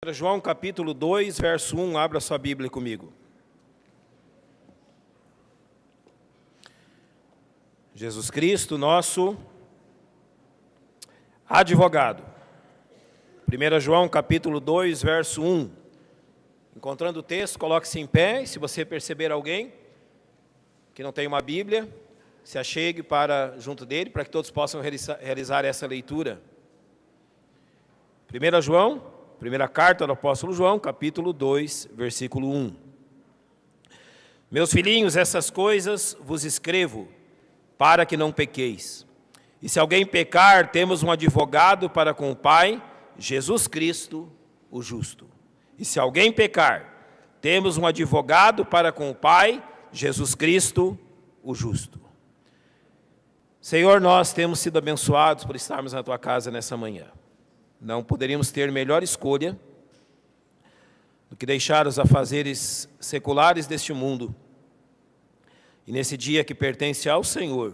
João capítulo 2, verso 1, abra sua Bíblia comigo. Jesus Cristo, nosso advogado. 1 João capítulo 2, verso 1. Encontrando o texto, coloque-se em pé, e se você perceber alguém que não tem uma Bíblia, se achegue para junto dele, para que todos possam realizar essa leitura. 1 João, primeira carta do apóstolo João, capítulo 2, versículo 1. Meus filhinhos, essas coisas vos escrevo, para que não pequeis. E se alguém pecar, temos um advogado para com o Pai, Jesus Cristo, o justo. E se alguém pecar, temos um advogado para com o Pai, Jesus Cristo, o justo. Senhor, nós temos sido abençoados por estarmos na Tua casa nessa manhã. Não poderíamos ter melhor escolha do que deixar os afazeres seculares deste mundo e nesse dia que pertence ao Senhor,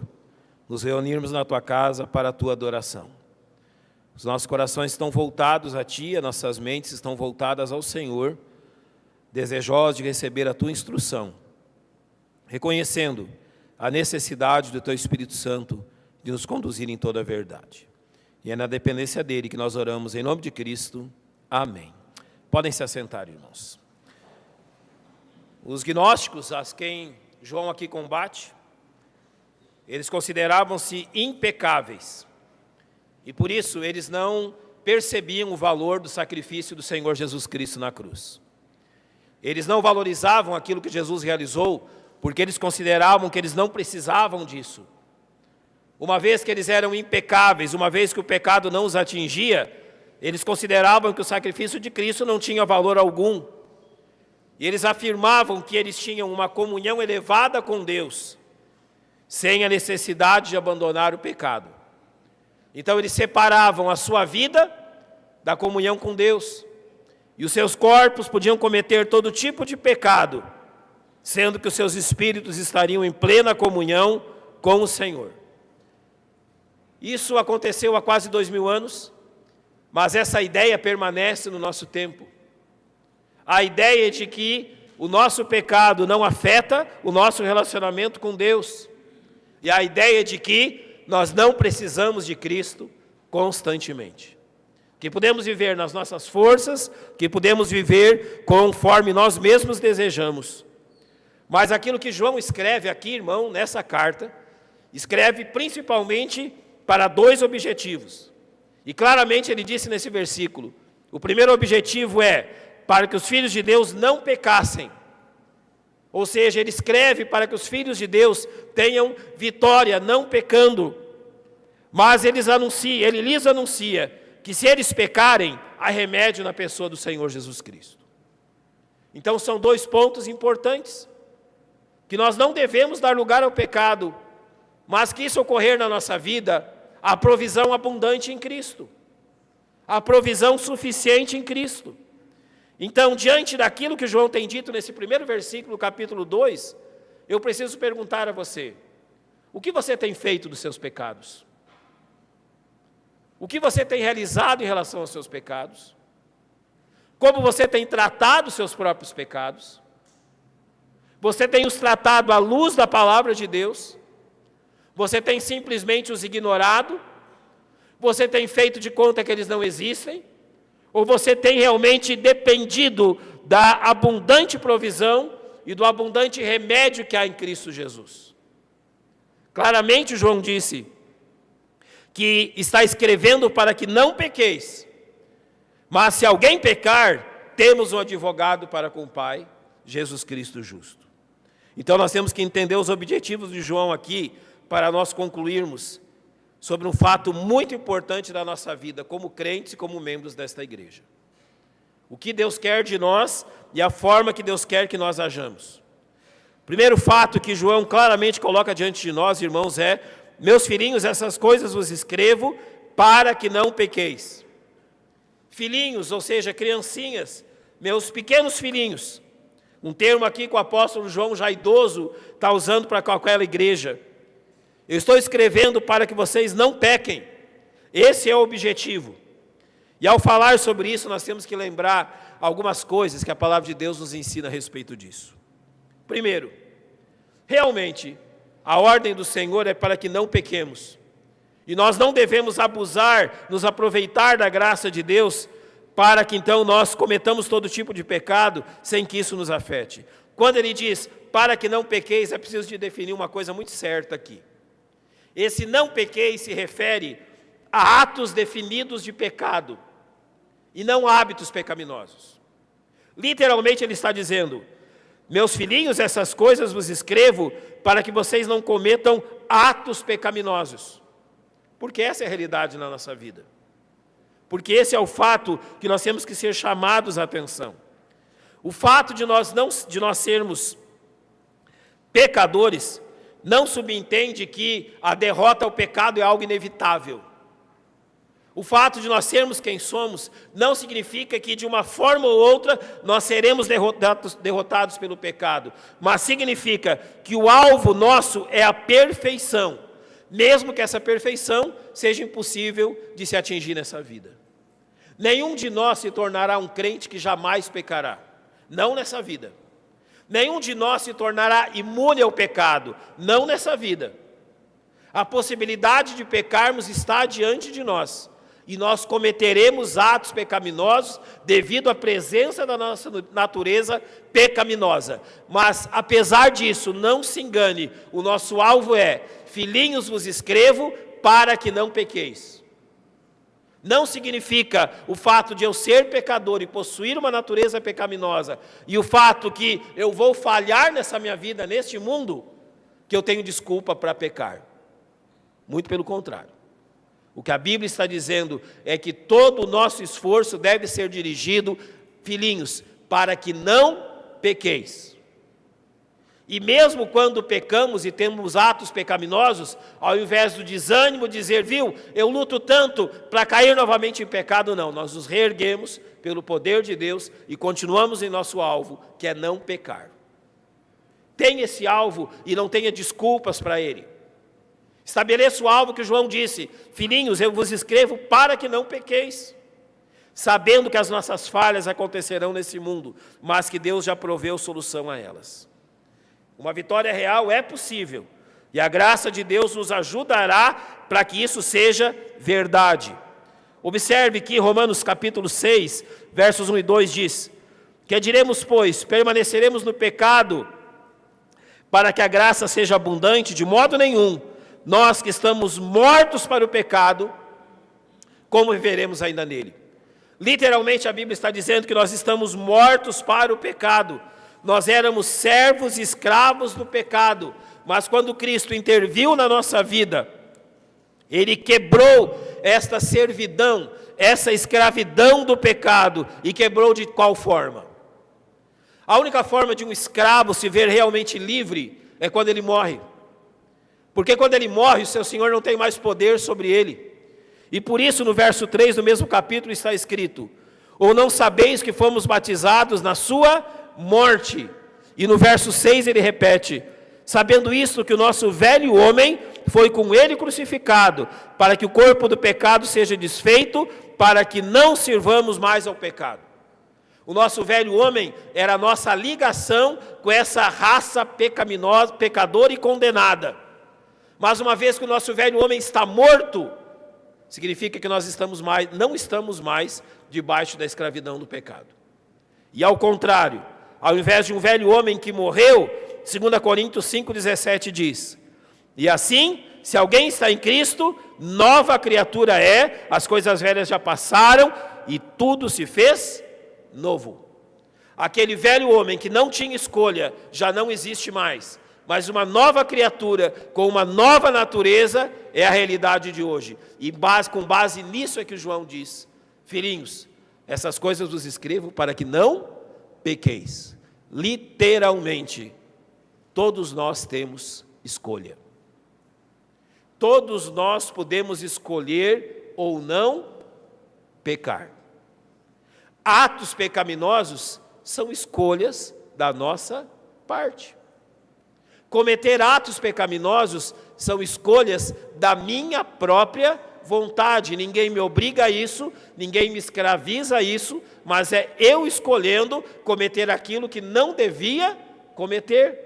nos reunirmos na Tua casa para a Tua adoração. Os nossos corações estão voltados a Ti, as nossas mentes estão voltadas ao Senhor, desejosos de receber a Tua instrução, reconhecendo a necessidade do Teu Espírito Santo de nos conduzir em toda a verdade. E é na dependência dele que nós oramos em nome de Cristo. Amém. Podem se assentar, irmãos. Os gnósticos, a quem João aqui combate, eles consideravam-se impecáveis. E por isso eles não percebiam o valor do sacrifício do Senhor Jesus Cristo na cruz. Eles não valorizavam aquilo que Jesus realizou, porque eles consideravam que eles não precisavam disso. Uma vez que eles eram impecáveis, uma vez que o pecado não os atingia, eles consideravam que o sacrifício de Cristo não tinha valor algum. E eles afirmavam que eles tinham uma comunhão elevada com Deus, sem a necessidade de abandonar o pecado. Então eles separavam a sua vida da comunhão com Deus. E os seus corpos podiam cometer todo tipo de pecado, sendo que os seus espíritos estariam em plena comunhão com o Senhor. Isso aconteceu há quase 2000 anos, mas essa ideia permanece no nosso tempo. A ideia de que o nosso pecado não afeta o nosso relacionamento com Deus. E a ideia de que nós não precisamos de Cristo constantemente. Que podemos viver nas nossas forças, que podemos viver conforme nós mesmos desejamos. Mas aquilo que João escreve aqui, irmão, nessa carta, escreve principalmente para dois objetivos. E claramente ele disse nesse versículo, o primeiro objetivo é para que os filhos de Deus não pecassem. Ou seja, ele escreve para que os filhos de Deus tenham vitória, não pecando. Mas ele lhes anuncia que se eles pecarem, há remédio na pessoa do Senhor Jesus Cristo. Então são dois pontos importantes, que nós não devemos dar lugar ao pecado, mas que isso ocorrer na nossa vida, a provisão abundante em Cristo, a provisão suficiente em Cristo. Então, diante daquilo que João tem dito nesse primeiro versículo, capítulo 2, eu preciso perguntar a você, o que você tem feito dos seus pecados? O que você tem realizado em relação aos seus pecados? Como você tem tratado os seus próprios pecados? Você tem os tratado à luz da palavra de Deus? Você tem simplesmente os ignorado? Você tem feito de conta que eles não existem? Ou você tem realmente dependido da abundante provisão e do abundante remédio que há em Cristo Jesus? Claramente João disse que está escrevendo para que não pequeis. Mas se alguém pecar, temos um advogado para com o Pai, Jesus Cristo justo. Então nós temos que entender os objetivos de João aqui, para nós concluirmos sobre um fato muito importante da nossa vida, como crentes e como membros desta igreja. O que Deus quer de nós e a forma que Deus quer que nós hajamos. Primeiro fato que João claramente coloca diante de nós, irmãos, é: meus filhinhos, essas coisas vos escrevo para que não pequeis. Filhinhos, ou seja, criancinhas, meus pequenos filhinhos. Um termo aqui que o apóstolo João, já idoso, está usando para aquela igreja. Eu estou escrevendo para que vocês não pequem. Esse é o objetivo. E ao falar sobre isso, nós temos que lembrar algumas coisas que a palavra de Deus nos ensina a respeito disso. Primeiro, realmente, a ordem do Senhor é para que não pequemos. E nós não devemos abusar, nos aproveitar da graça de Deus, para que então nós cometamos todo tipo de pecado, sem que isso nos afete. Quando ele diz, para que não pequeis, é preciso de definir uma coisa muito certa aqui. Esse não pequeis se refere a atos definidos de pecado, e não hábitos pecaminosos. Literalmente ele está dizendo, meus filhinhos, essas coisas vos escrevo para que vocês não cometam atos pecaminosos. Porque essa é a realidade na nossa vida. Porque esse é o fato que nós temos que ser chamados à atenção. O fato de nós sermos pecadores não subentende que a derrota ao pecado é algo inevitável. O fato de nós sermos quem somos não significa que de uma forma ou outra nós seremos derrotados pelo pecado, mas significa que o alvo nosso é a perfeição, mesmo que essa perfeição seja impossível de se atingir nessa vida. Nenhum de nós se tornará um crente que jamais pecará, não nessa vida. Nenhum de nós se tornará imune ao pecado, não nessa vida. A possibilidade de pecarmos está diante de nós. E nós cometeremos atos pecaminosos devido à presença da nossa natureza pecaminosa. Mas, apesar disso, não se engane, o nosso alvo é, filhinhos vos escrevo para que não pequeis. Não significa o fato de eu ser pecador e possuir uma natureza pecaminosa, e o fato que eu vou falhar nessa minha vida, neste mundo, que eu tenho desculpa para pecar. Muito pelo contrário. O que a Bíblia está dizendo é que todo o nosso esforço deve ser dirigido, filhinhos, para que não pequeis. E mesmo quando pecamos e temos atos pecaminosos, ao invés do desânimo, dizer, viu, eu luto tanto para cair novamente em pecado, não. Nós nos reerguemos pelo poder de Deus e continuamos em nosso alvo, que é não pecar. Tenha esse alvo e não tenha desculpas para ele. Estabeleça o alvo que João disse, filhinhos, eu vos escrevo para que não pequeis, sabendo que as nossas falhas acontecerão nesse mundo, mas que Deus já proveu solução a elas. Uma vitória real é possível, e a graça de Deus nos ajudará para que isso seja verdade. Observe que Romanos capítulo 6, versos 1 e 2 diz, que diremos, pois, permaneceremos no pecado, para que a graça seja abundante? De modo nenhum. Nós que estamos mortos para o pecado, como viveremos ainda nele? Literalmente a Bíblia está dizendo que nós estamos mortos para o pecado. Nós éramos servos e escravos do pecado, mas quando Cristo interviu na nossa vida, Ele quebrou esta servidão, essa escravidão do pecado, e quebrou de qual forma? A única forma de um escravo se ver realmente livre é quando ele morre. Porque quando ele morre, o seu Senhor não tem mais poder sobre ele. E por isso no verso 3 do mesmo capítulo está escrito, ou não sabeis que fomos batizados na sua morte? E no verso 6 ele repete, sabendo isto que o nosso velho homem foi com ele crucificado, para que o corpo do pecado seja desfeito, para que não sirvamos mais ao pecado. O nosso velho homem era a nossa ligação com essa raça pecaminosa, pecadora e condenada. Mas uma vez que o nosso velho homem está morto, significa que nós não estamos mais debaixo da escravidão do pecado. E ao contrário, ao invés de um velho homem que morreu, 2 Coríntios 5,17 diz, e assim, se alguém está em Cristo, nova criatura é, as coisas velhas já passaram e tudo se fez novo. Aquele velho homem que não tinha escolha já não existe mais. Mas uma nova criatura, com uma nova natureza, é a realidade de hoje. E com base nisso é que João diz, filhinhos, essas coisas vos escrevo para que não pequeis. Literalmente, todos nós temos escolha. Todos nós podemos escolher ou não pecar. Atos pecaminosos são escolhas da nossa parte. Cometer atos pecaminosos são escolhas da minha própria vontade, ninguém me obriga a isso, ninguém me escraviza a isso, mas é eu escolhendo cometer aquilo que não devia cometer.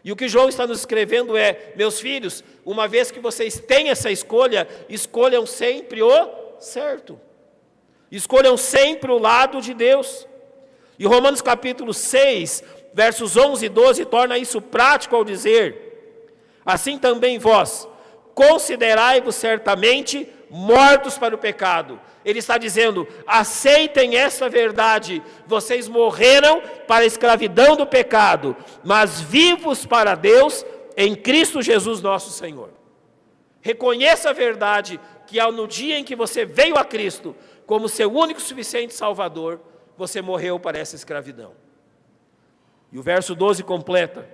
E o que João está nos escrevendo é: meus filhos, uma vez que vocês têm essa escolha, escolham sempre o certo. Escolham sempre o lado de Deus. E Romanos capítulo 6, versos 11 e 12, torna isso prático ao dizer: assim também vós, considerai-vos certamente mortos para o pecado. Ele está dizendo: aceitem essa verdade, vocês morreram para a escravidão do pecado, mas vivos para Deus em Cristo Jesus nosso Senhor. Reconheça a verdade que no dia em que você veio a Cristo como seu único e suficiente Salvador, você morreu para essa escravidão. E o verso 12 completa: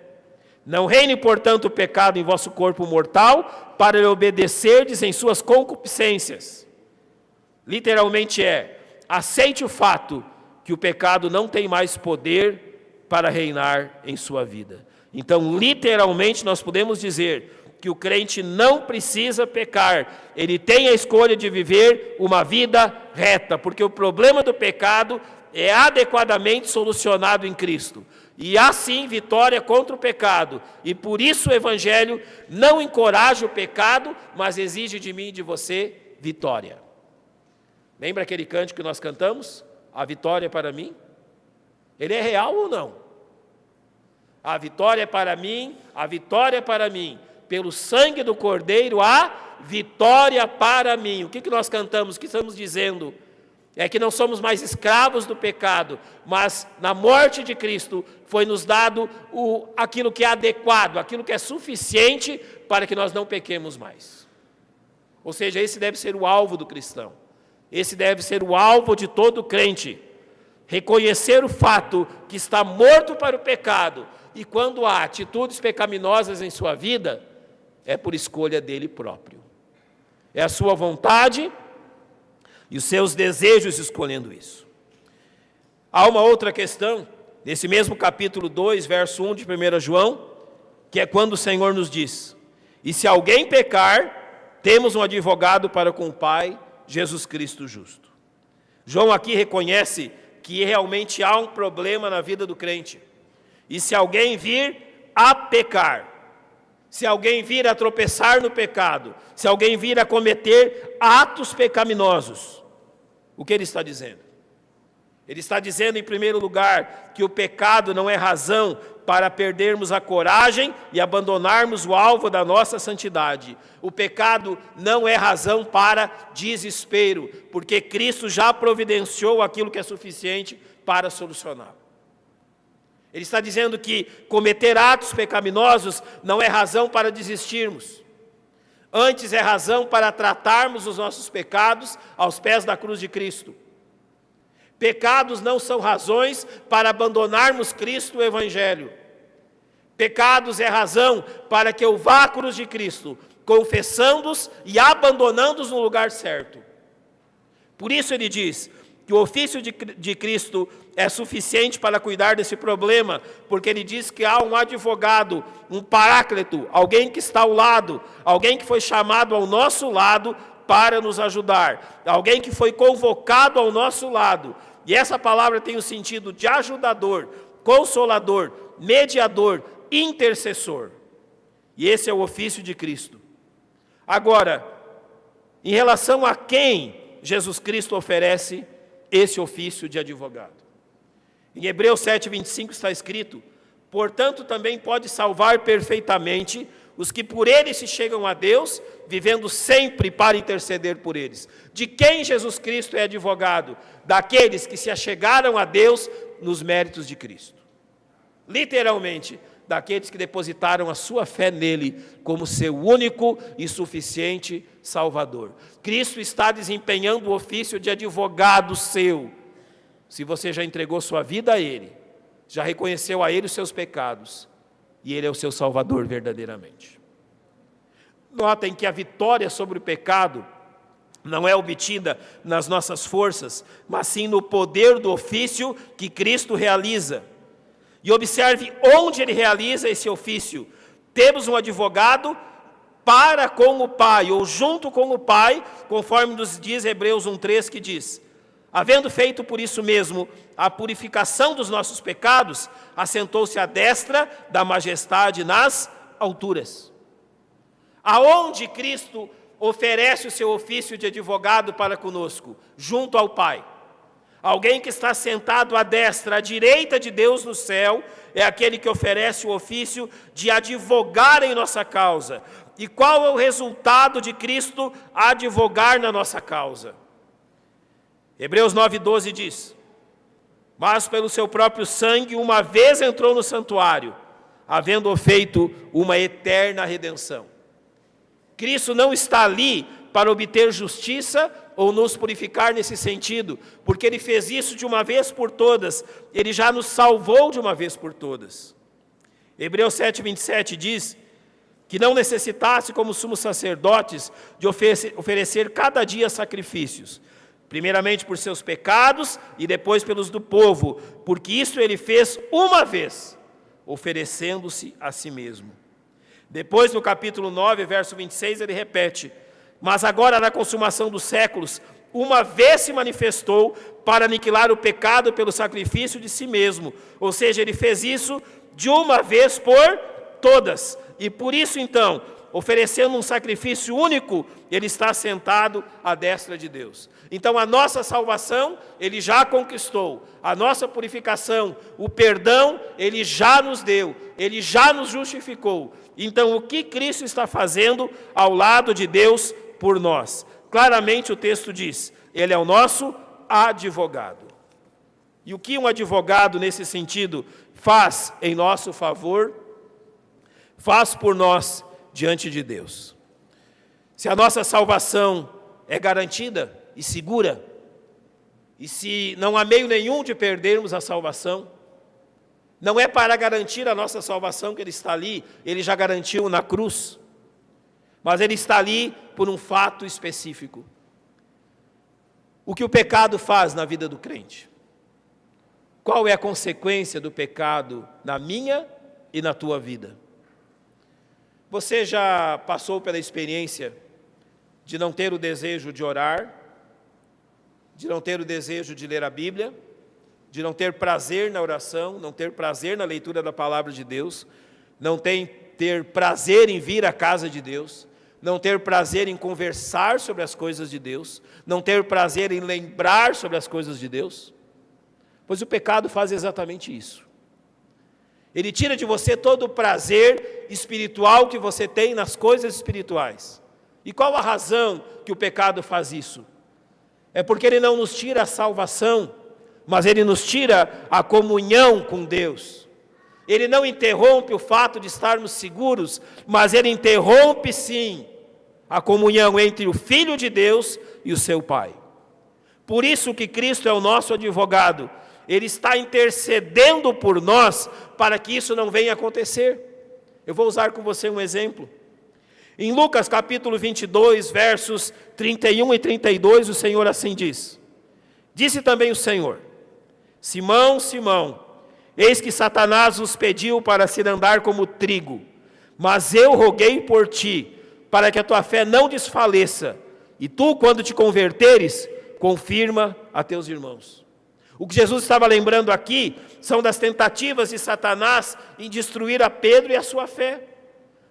não reine, portanto, o pecado em vosso corpo mortal, para lhe obedecerdes em suas concupiscências. Literalmente aceite o fato que o pecado não tem mais poder para reinar em sua vida. Então, literalmente, nós podemos dizer que o crente não precisa pecar, ele tem a escolha de viver uma vida reta, porque o problema do pecado é adequadamente solucionado em Cristo. E há sim vitória contra o pecado, e por isso o Evangelho não encoraja o pecado, mas exige de mim e de você vitória. Lembra aquele cântico que nós cantamos? A vitória é para mim? Ele é real ou não? A vitória é para mim, a vitória é para mim. Pelo sangue do Cordeiro, a vitória para mim. O que nós cantamos? O que estamos dizendo? É que não somos mais escravos do pecado, mas na morte de Cristo foi nos dado aquilo que é adequado, aquilo que é suficiente para que nós não pequemos mais. Ou seja, esse deve ser o alvo do cristão. Esse deve ser o alvo de todo crente. Reconhecer o fato que está morto para o pecado, e quando há atitudes pecaminosas em sua vida, é por escolha dele próprio. É a sua vontade e os seus desejos escolhendo isso. Há uma outra questão, nesse mesmo capítulo 2, verso 1 de 1 João, que é quando o Senhor nos diz: e se alguém pecar, temos um advogado para com o Pai, Jesus Cristo justo. João aqui reconhece que realmente há um problema na vida do crente. E se alguém vir a pecar, se alguém vir a tropeçar no pecado, se alguém vir a cometer atos pecaminosos, o que ele está dizendo? Ele está dizendo, em primeiro lugar, que o pecado não é razão para perdermos a coragem e abandonarmos o alvo da nossa santidade. O pecado não é razão para desespero, porque Cristo já providenciou aquilo que é suficiente para solucionar. Ele está dizendo que cometer atos pecaminosos não é razão para desistirmos. Antes é razão para tratarmos os nossos pecados aos pés da cruz de Cristo. Pecados não são razões para abandonarmos Cristo e o Evangelho. Pecados é razão para que eu vá à cruz de Cristo, confessando-os e abandonando-os no lugar certo. Por isso ele diz que o ofício de Cristo é suficiente para cuidar desse problema, porque ele diz que há um advogado, um paráclito, alguém que está ao lado, alguém que foi chamado ao nosso lado para nos ajudar, alguém que foi convocado ao nosso lado. E essa palavra tem o sentido de ajudador, consolador, mediador, intercessor. E esse é o ofício de Cristo. Agora, em relação a quem Jesus Cristo oferece esse ofício de advogado? Em Hebreus 7:25 está escrito: portanto também pode salvar perfeitamente os que por ele se chegam a Deus, vivendo sempre para interceder por eles. De quem Jesus Cristo é advogado? Daqueles que se achegaram a Deus nos méritos de Cristo. Literalmente, daqueles que depositaram a sua fé nele como seu único e suficiente Salvador. Cristo está desempenhando o ofício de advogado seu. Se você já entregou sua vida a ele, já reconheceu a ele os seus pecados, e ele é o seu Salvador verdadeiramente. Notem que a vitória sobre o pecado não é obtida nas nossas forças, mas sim no poder do ofício que Cristo realiza. E observe onde ele realiza esse ofício. Temos um advogado para com o Pai, ou junto com o Pai, conforme nos diz Hebreus 1:3, que diz: havendo feito por isso mesmo a purificação dos nossos pecados, assentou-se à destra da majestade nas alturas. Aonde Cristo oferece o seu ofício de advogado para conosco? Junto ao Pai. Alguém que está sentado à destra, à direita de Deus no céu, é aquele que oferece o ofício de advogar em nossa causa. E qual é o resultado de Cristo advogar na nossa causa? Hebreus 9:12 diz: mas pelo seu próprio sangue, uma vez entrou no santuário, havendo feito uma eterna redenção. Cristo não está ali para obter justiça ou nos purificar nesse sentido, porque Ele fez isso de uma vez por todas, Ele já nos salvou de uma vez por todas. Hebreus 7:27 diz que não necessitasse, como sumos sacerdotes, de oferecer cada dia sacrifícios, primeiramente por seus pecados e depois pelos do povo, porque isso Ele fez uma vez, oferecendo-se a si mesmo. Depois, no capítulo 9, verso 26, ele repete: mas agora, na consumação dos séculos, uma vez se manifestou para aniquilar o pecado pelo sacrifício de si mesmo. Ou seja, ele fez isso de uma vez por todas. E por isso, então, oferecendo um sacrifício único, ele está sentado à destra de Deus. Então, a nossa salvação, ele já conquistou. A nossa purificação, o perdão, ele já nos deu. Ele já nos justificou. Então, o que Cristo está fazendo ao lado de Deus por nós? Claramente o texto diz: Ele é o nosso advogado. E o que um advogado, nesse sentido, faz em nosso favor? Faz por nós diante de Deus. Se a nossa salvação é garantida e segura, e se não há meio nenhum de perdermos a salvação, não é para garantir a nossa salvação que Ele está ali, Ele já garantiu na cruz, mas Ele está ali por um fato específico. O que o pecado faz na vida do crente? Qual é a consequência do pecado na minha e na tua vida? Você já passou pela experiência de não ter o desejo de orar, de não ter o desejo de ler a Bíblia, de não ter prazer na oração, não ter prazer na leitura da palavra de Deus, não ter prazer em vir à casa de Deus, não ter prazer em conversar sobre as coisas de Deus, não ter prazer em lembrar sobre as coisas de Deus? Pois o pecado faz exatamente isso. Ele tira de você todo o prazer espiritual que você tem nas coisas espirituais. E qual a razão que o pecado faz isso? É porque ele não nos tira a salvação, mas ele nos tira a comunhão com Deus. Ele não interrompe o fato de estarmos seguros, mas ele interrompe sim a comunhão entre o Filho de Deus e o seu Pai. Por isso que Cristo é o nosso advogado. Ele está intercedendo por nós para que isso não venha acontecer. Eu vou usar com você um exemplo. Em Lucas capítulo 22, versos 31 e 32, o Senhor assim diz: disse também o Senhor: Simão, Simão, eis que Satanás vos pediu para se andar como trigo, mas eu roguei por ti, para que a tua fé não desfaleça, e tu, quando te converteres, confirma a teus irmãos. O que Jesus estava lembrando aqui são das tentativas de Satanás em destruir a Pedro e a sua fé.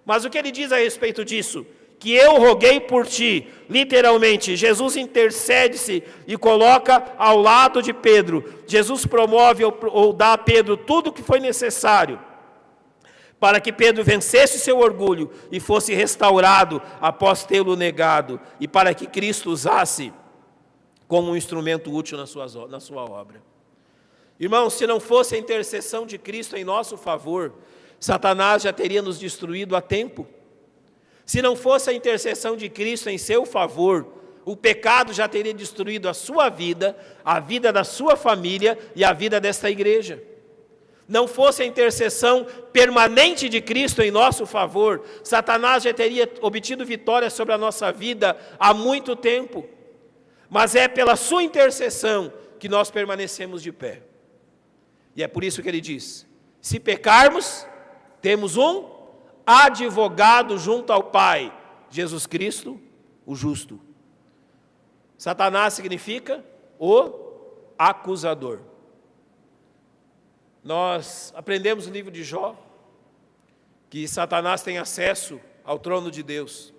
Mas o que ele diz a respeito disso? Que eu roguei por ti. Literalmente, Jesus intercede-se e coloca ao lado de Pedro. Jesus promove ou dá a Pedro tudo o que foi necessário para que Pedro vencesse seu orgulho e fosse restaurado após tê-lo negado, e para que Cristo usasse como um instrumento útil na sua obra. Irmãos, se não fosse a intercessão de Cristo em nosso favor, Satanás já teria nos destruído há tempo. Se não fosse a intercessão de Cristo em seu favor, o pecado já teria destruído a sua vida, a vida da sua família e a vida desta igreja. Não fosse a intercessão permanente de Cristo em nosso favor, Satanás já teria obtido vitória sobre a nossa vida há muito tempo. Mas é pela sua intercessão que nós permanecemos de pé. E é por isso que ele diz: se pecarmos, temos um advogado junto ao Pai, Jesus Cristo, o justo. Satanás significa o acusador. Nós aprendemos no livro de Jó que Satanás tem acesso ao trono de Deus.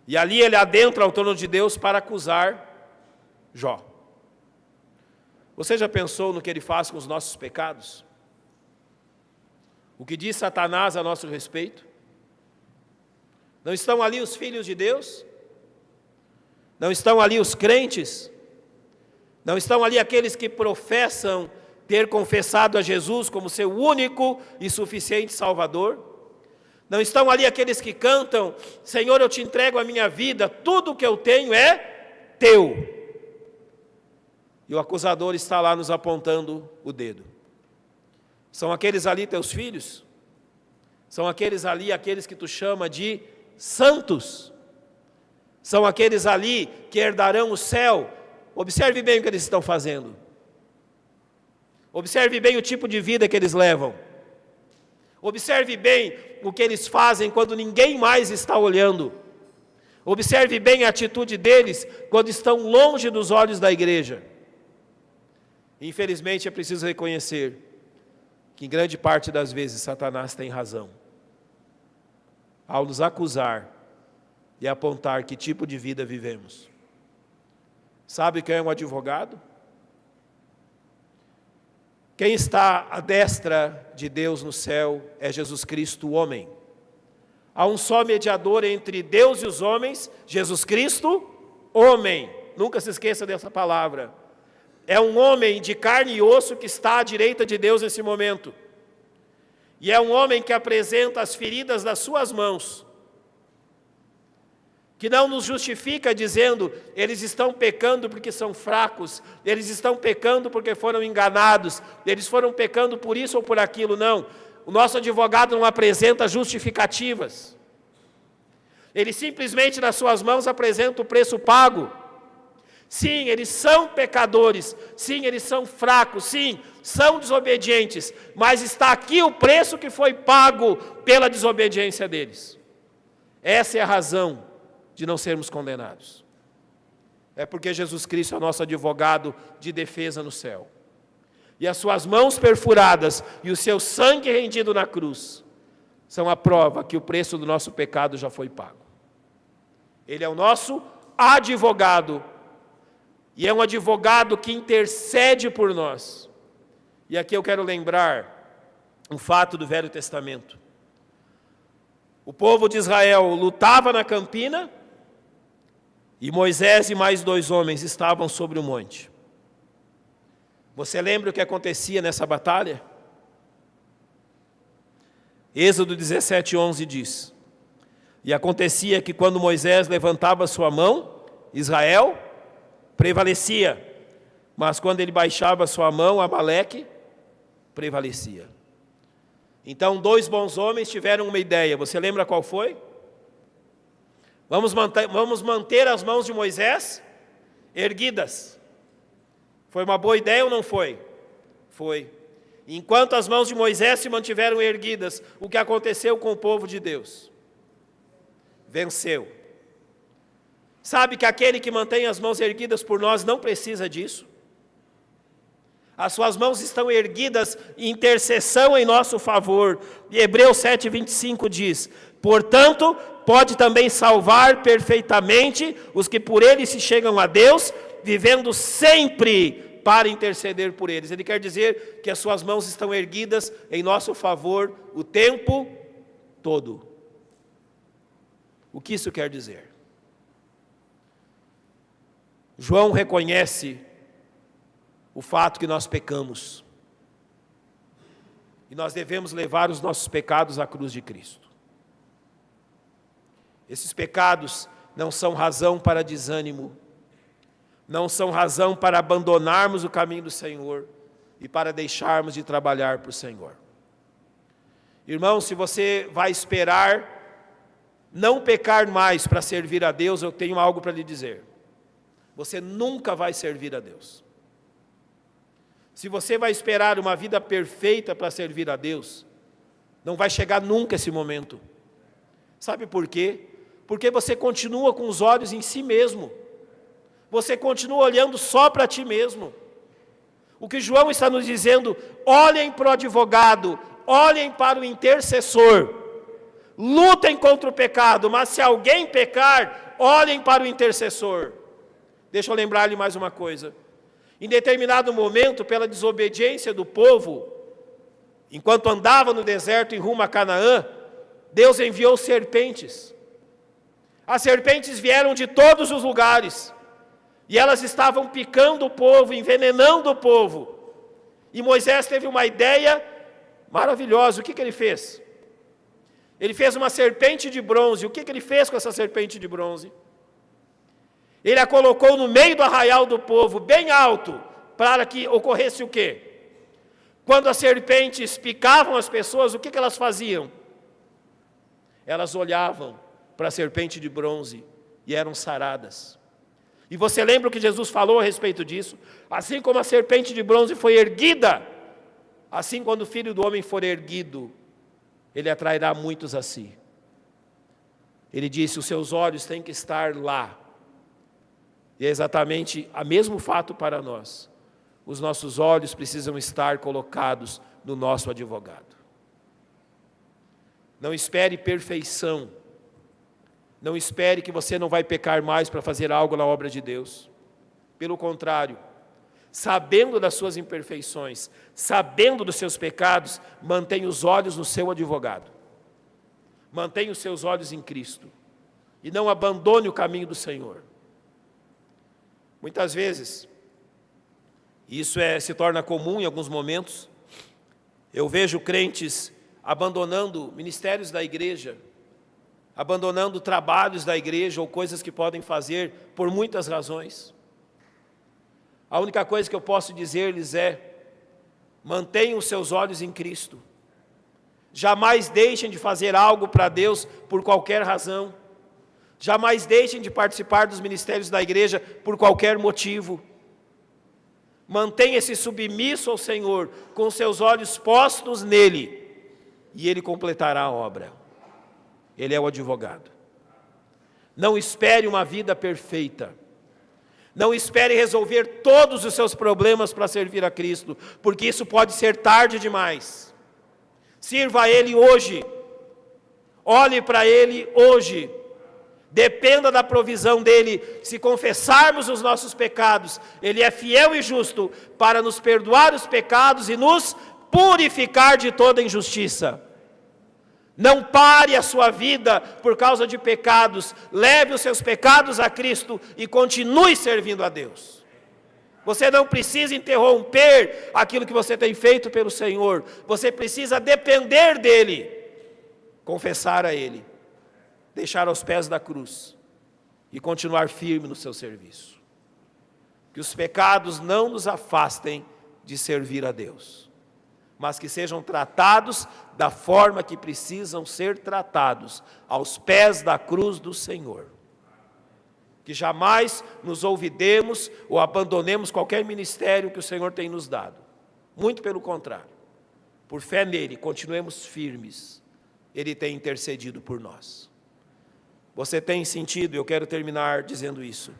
E ali ele adentra ao trono de Deus para acusar Jó. Você já pensou no que ele faz com os nossos pecados? O que diz Satanás a nosso respeito? Não estão ali os filhos de Deus? Não estão ali os crentes? Não estão ali aqueles que professam ter confessado a Jesus como seu único e suficiente Salvador? Não estão ali aqueles que cantam: Senhor, eu te entrego a minha vida, tudo o que eu tenho é teu. E o acusador está lá nos apontando o dedo. São aqueles ali teus filhos? São aqueles ali, aqueles que tu chama de santos? São aqueles ali que herdarão o céu? Observe bem o que eles estão fazendo. Observe bem o tipo de vida que eles levam. Observe bem o que eles fazem quando ninguém mais está olhando. Observe bem a atitude deles quando estão longe dos olhos da igreja. Infelizmente é preciso reconhecer que em grande parte das vezes Satanás tem razão ao nos acusar e apontar que tipo de vida vivemos. Sabe quem é um advogado? Quem está à destra de Deus no céu é Jesus Cristo, o homem. Há um só mediador entre Deus e os homens, Jesus Cristo, homem. Nunca se esqueça dessa palavra. É um homem de carne e osso que está à direita de Deus nesse momento. E é um homem que apresenta as feridas das suas mãos, que não nos justifica dizendo: eles estão pecando porque são fracos, eles estão pecando porque foram enganados, eles foram pecando por isso ou por aquilo. Não, o nosso advogado não apresenta justificativas. Ele simplesmente nas suas mãos apresenta o preço pago. Sim, eles são pecadores, sim, eles são fracos, sim, são desobedientes, mas está aqui o preço que foi pago pela desobediência deles. Essa é a razão de não sermos condenados. É porque Jesus Cristo é o nosso advogado de defesa no céu. E as suas mãos perfuradas e o seu sangue rendido na cruz são a prova que o preço do nosso pecado já foi pago. Ele é o nosso advogado. E é um advogado que intercede por nós. E aqui eu quero lembrar um fato do Velho Testamento. O povo de Israel lutava na campina e Moisés e mais 2 homens estavam sobre o monte. Você lembra o que acontecia nessa batalha? Êxodo 17:11 diz: E acontecia que quando Moisés levantava sua mão, Israel prevalecia, mas quando ele baixava sua mão, Amaleque prevalecia. Então 2 bons homens tiveram uma ideia. Você lembra qual foi? Vamos manter as mãos de Moisés erguidas. Foi uma boa ideia ou não foi? Foi. Enquanto as mãos de Moisés se mantiveram erguidas, o que aconteceu com o povo de Deus? Venceu. Sabe que aquele que mantém as mãos erguidas por nós não precisa disso? As suas mãos estão erguidas em intercessão em nosso favor. E Hebreus 7:25 diz: Portanto, pode também salvar perfeitamente os que por ele se chegam a Deus, vivendo sempre para interceder por eles. Ele quer dizer que as suas mãos estão erguidas em nosso favor o tempo todo. O que isso quer dizer? João reconhece o fato que nós pecamos. E nós devemos levar os nossos pecados à cruz de Cristo. Esses pecados não são razão para desânimo, não são razão para abandonarmos o caminho do Senhor e para deixarmos de trabalhar para o Senhor. Irmão, se você vai esperar não pecar mais para servir a Deus, eu tenho algo para lhe dizer. Você nunca vai servir a Deus. Se você vai esperar uma vida perfeita para servir a Deus, não vai chegar nunca esse momento. Sabe por quê? Porque você continua com os olhos em si mesmo. Você continua olhando só para ti mesmo. O que João está nos dizendo: olhem para o advogado, olhem para o intercessor. Lutem contra o pecado, mas se alguém pecar, olhem para o intercessor. Deixa eu lembrar-lhe mais uma coisa. Em determinado momento, pela desobediência do povo, enquanto andava no deserto em rumo a Canaã, Deus enviou serpentes. As serpentes vieram de todos os lugares, e elas estavam picando o povo, envenenando o povo. E Moisés teve uma ideia maravilhosa. O que ele fez? Ele fez uma serpente de bronze. O que ele fez com essa serpente de bronze? Ele a colocou no meio do arraial do povo, bem alto, para que ocorresse o quê? Quando as serpentes picavam as pessoas, o que elas faziam? Elas olhavam para a serpente de bronze e eram saradas. E você lembra o que Jesus falou a respeito disso? Assim como a serpente de bronze foi erguida, assim quando o Filho do Homem for erguido, ele atrairá muitos a si. Ele disse: os seus olhos têm que estar lá. E é exatamente o mesmo fato para nós. Os nossos olhos precisam estar colocados no nosso advogado. Não espere perfeição. Não espere que você não vai pecar mais para fazer algo na obra de Deus. Pelo contrário, sabendo das suas imperfeições, sabendo dos seus pecados, mantenha os olhos no seu advogado. Mantenha os seus olhos em Cristo. E não abandone o caminho do Senhor. Muitas vezes, isso se torna comum em alguns momentos, eu vejo crentes abandonando ministérios da igreja, abandonando trabalhos da igreja ou coisas que podem fazer por muitas razões. A única coisa que eu posso dizer-lhes é: mantenham os seus olhos em Cristo. Jamais deixem de fazer algo para Deus por qualquer razão. Jamais deixem de participar dos ministérios da igreja por qualquer motivo. Mantenha-se submisso ao Senhor, com seus olhos postos nele, e Ele completará a obra. Ele é o advogado. Não espere uma vida perfeita. Não espere resolver todos os seus problemas para servir a Cristo, porque isso pode ser tarde demais. Sirva a Ele hoje. Olhe para Ele hoje. Dependa da provisão dEle. Se confessarmos os nossos pecados, Ele é fiel e justo para nos perdoar os pecados e nos purificar de toda injustiça. Não pare a sua vida por causa de pecados. Leve os seus pecados a Cristo e continue servindo a Deus. Você não precisa interromper aquilo que você tem feito pelo Senhor. Você precisa depender dEle, confessar a Ele, deixar aos pés da cruz e continuar firme no seu serviço. Que os pecados não nos afastem de servir a Deus, mas que sejam tratados da forma que precisam ser tratados, aos pés da cruz do Senhor. Que jamais nos olvidemos ou abandonemos qualquer ministério que o Senhor tem nos dado. Muito pelo contrário. Por fé nele, continuemos firmes. Ele tem intercedido por nós. Você tem sentido, eu quero terminar dizendo isso.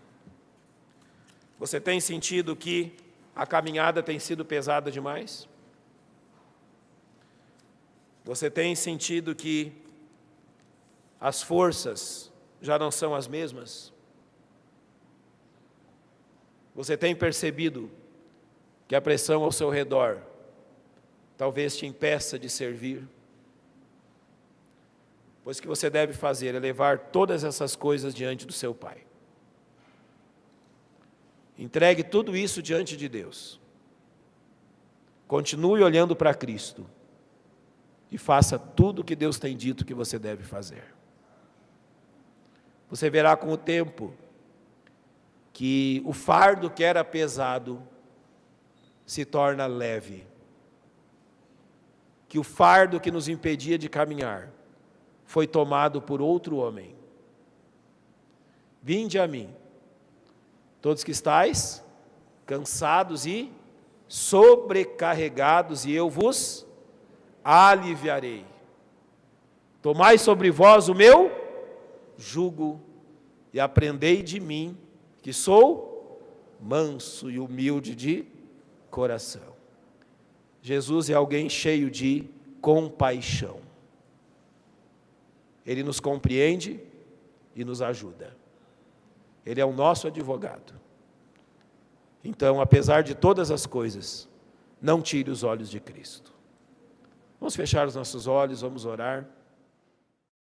Você tem sentido que a caminhada tem sido pesada demais? Você tem sentido que as forças já não são as mesmas? Você tem percebido que a pressão ao seu redor talvez te impeça de servir? Pois o que você deve fazer é levar todas essas coisas diante do seu Pai. Entregue tudo isso diante de Deus. Continue olhando para Cristo. E faça tudo o que Deus tem dito que você deve fazer. Você verá com o tempo que o fardo que era pesado se torna leve. Que o fardo que nos impedia de caminhar foi tomado por outro homem. Vinde a mim, todos que estáis cansados e sobrecarregados, e eu vos aliviarei. Tomai sobre vós o meu jugo e aprendei de mim, que sou manso e humilde de coração. Jesus é alguém cheio de compaixão. Ele nos compreende e nos ajuda. Ele é o nosso advogado. Então, apesar de todas as coisas, não tire os olhos de Cristo. Vamos fechar os nossos olhos, vamos orar.